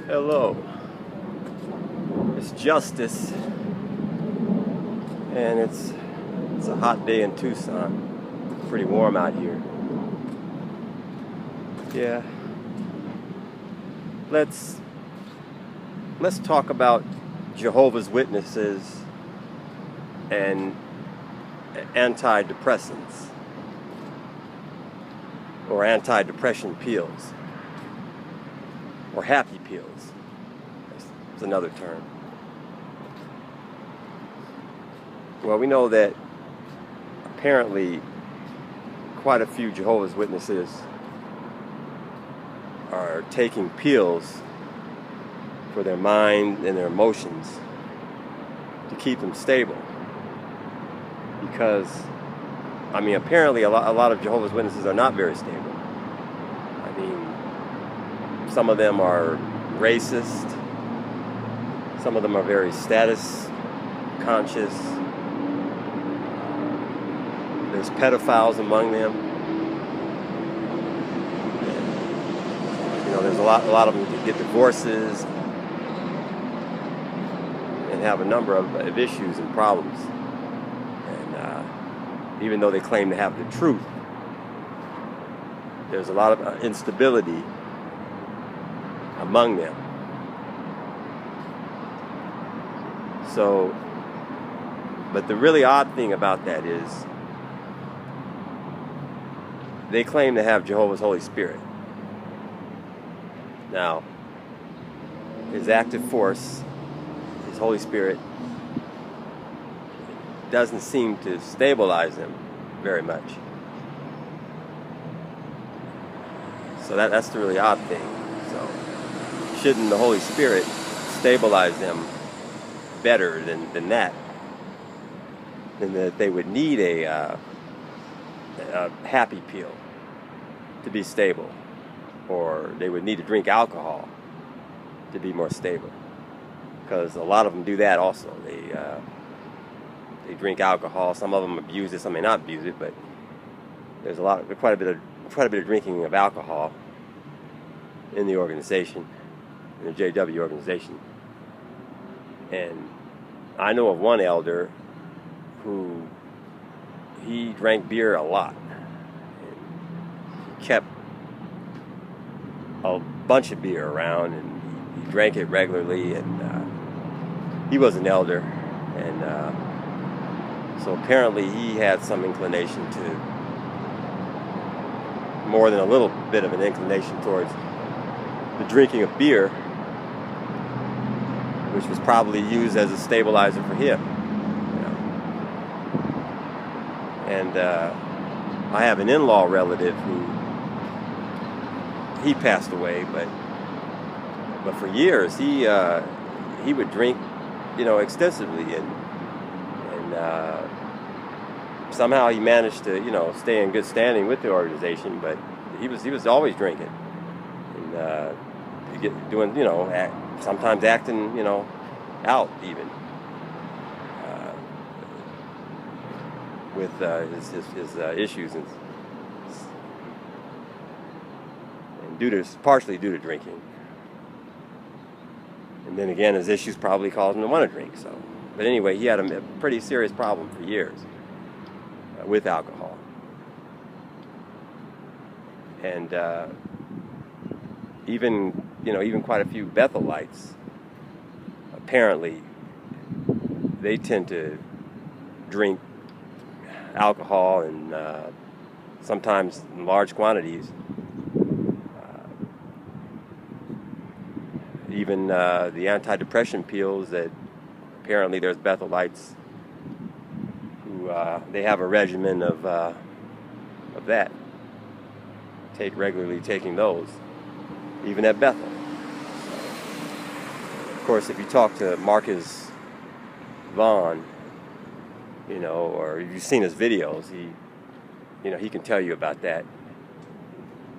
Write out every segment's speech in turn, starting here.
Hello, it's Justice, and it's a hot day in Tucson. Pretty warm out here. Yeah. Let's talk about Jehovah's Witnesses and antidepressants or anti-depression pills or happy pills. It's another term. Well, we know that apparently quite a few Jehovah's Witnesses are taking pills for their mind and their emotions to keep them stable. Because, apparently a lot of Jehovah's Witnesses are not very stable. Some of them are racist. Some of them are very status conscious. There's pedophiles among them. There's a lot of them that get divorces and have a number of issues and problems. And even though they claim to have the truth, there's a lot of instability among them. So, but the really odd thing about that is they claim to have Jehovah's Holy Spirit. Now, his active force, his Holy Spirit, doesn't seem to stabilize them very much. So that's the really odd thing. So, shouldn't the Holy Spirit stabilize them better than that? Than that they would need a happy pill to be stable, or they would need to drink alcohol to be more stable, because a lot of them do that also. They drink alcohol. Some of them abuse it. Some may not abuse it, but there's quite a bit of drinking of alcohol in the organization, in the JW organization. And I know of one elder who he drank beer a lot. He kept a bunch of beer around, and he drank it regularly, and he was an elder, and so apparently he had some inclination to, more than a little bit of an inclination towards the drinking of beer, which was probably used as a stabilizer for him. And I have an in-law relative who he passed away, but for years he would drink, extensively, and somehow he managed to stay in good standing with the organization, but he was always drinking, and doing sometimes acting out even with his issues and partially due to drinking. And then again, his issues probably caused him to want to drink. So, but anyway, he had a pretty serious problem for years with alcohol. And even quite a few Bethelites, apparently, they tend to drink alcohol, and sometimes in large quantities. Even the antidepressant pills, that apparently there's Bethelites who they have a regimen of that, regularly taking those, even at Bethel. Of course, if you talk to Marcus Vaughn, or if you've seen his videos, he can tell you about that.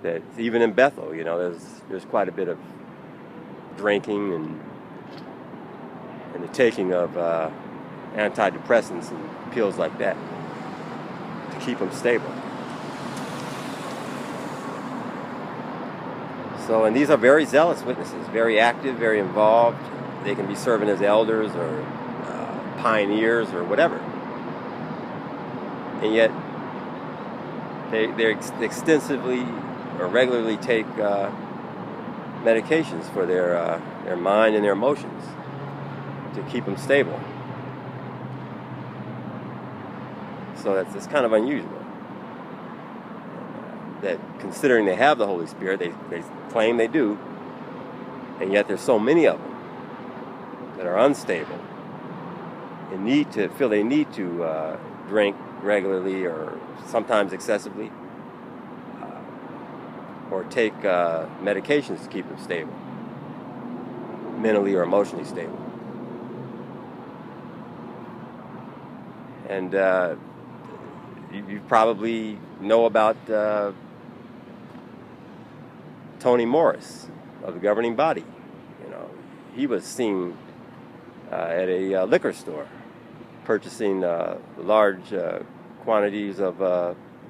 That even in Bethel, there's quite a bit of drinking and the taking of antidepressants and pills like that to keep them stable. So, and these are very zealous witnesses, very active, very involved. They can be serving as elders or pioneers or whatever. And yet, they extensively or regularly take medications for their mind and their emotions to keep them stable. So it's kind of unusual. That considering they have the Holy Spirit, they claim they do, and yet there's so many of them that are unstable and feel they need to drink regularly or sometimes excessively, or take medications to keep them stable, mentally or emotionally stable. And you probably know about Tony Morris of the governing body. You know, he was seen at a liquor store purchasing large quantities of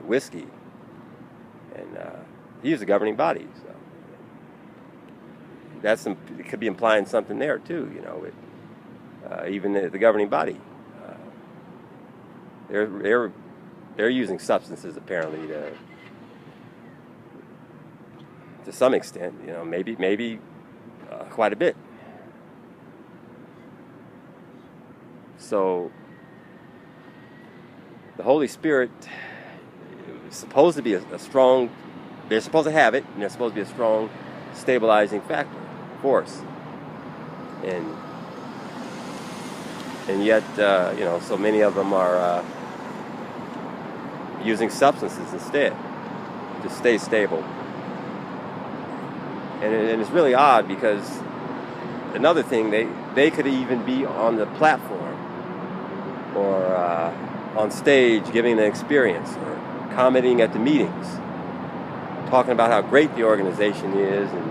whiskey, and he was the governing body. So it could be implying something there too. You know, even the governing body, they're using substances apparently to some extent, you know, maybe quite a bit. So the Holy Spirit is supposed to be a strong, they're supposed to have it, and they're supposed to be a strong stabilizing force. And yet, you know, so many of them are using substances instead to stay stable. And it's really odd because another thing, they could even be on the platform or on stage giving an experience or commenting at the meetings, talking about how great the organization is and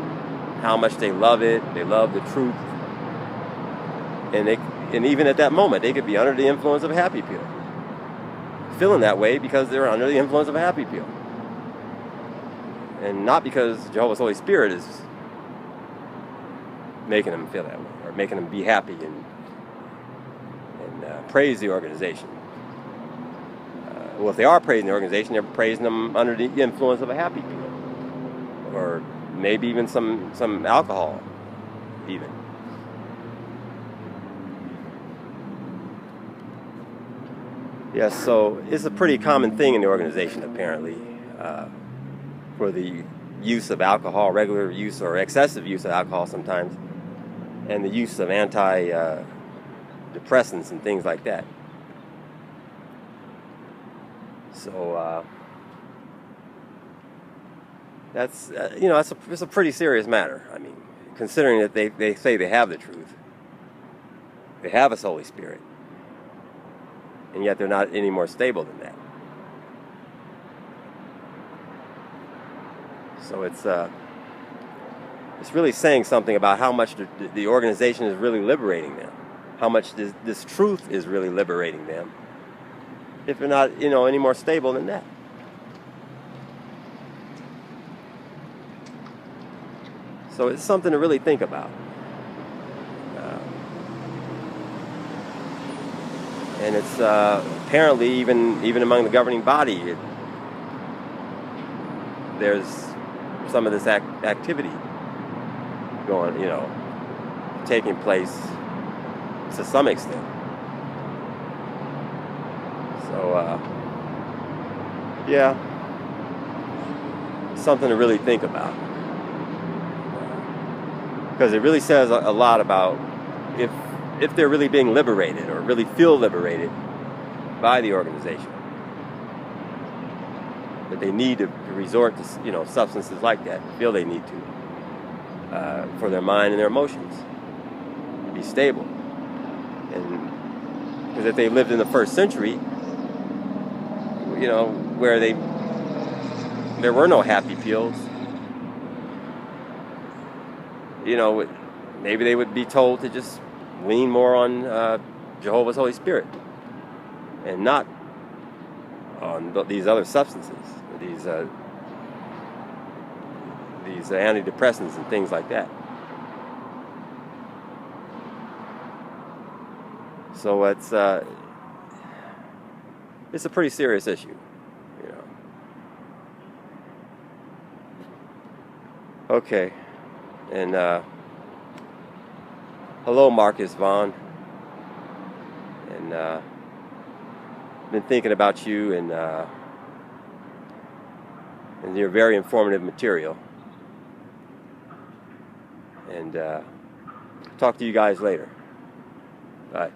how much they love it, they love the truth. And even at that moment, they could be under the influence of a happy pill, feeling that way because they're under the influence of a happy pill. And not because Jehovah's Holy Spirit is making them feel that way or making them be happy and praise the organization. Well, if they are praising the organization, they're praising them under the influence of a happy pill, or maybe even some alcohol, even. Yes, so it's a pretty common thing in the organization, apparently, for the use of alcohol, regular use or excessive use of alcohol sometimes, and the use of antidepressants and things like that. So that's you know, it's a pretty serious matter. I mean, considering that they say they have the truth, they have His Holy Spirit, and yet they're not any more stable than that. So it's really saying something about how much the organization is really liberating them, how much this truth is really liberating them, if they're not, you know, any more stable than that. So it's something to really think about. And it's apparently even among the governing body, there's some of this activity going, you know, taking place to some extent. So, yeah, something to really think about. Because it really says a lot about if they're really being liberated or really feel liberated by the organization, that they need to resort to, you know, substances like that, feel they need to, for their mind and their emotions, to be stable. And because if they lived in the first century, you know, where there were no happy pills, you know, maybe they would be told to just lean more on Jehovah's Holy Spirit and not on these other substances, these antidepressants and things like that. So it's a pretty serious issue, you know. Okay, and hello, Marcus Vaughn, and been thinking about you and your very informative material, and talk to you guys later. Bye.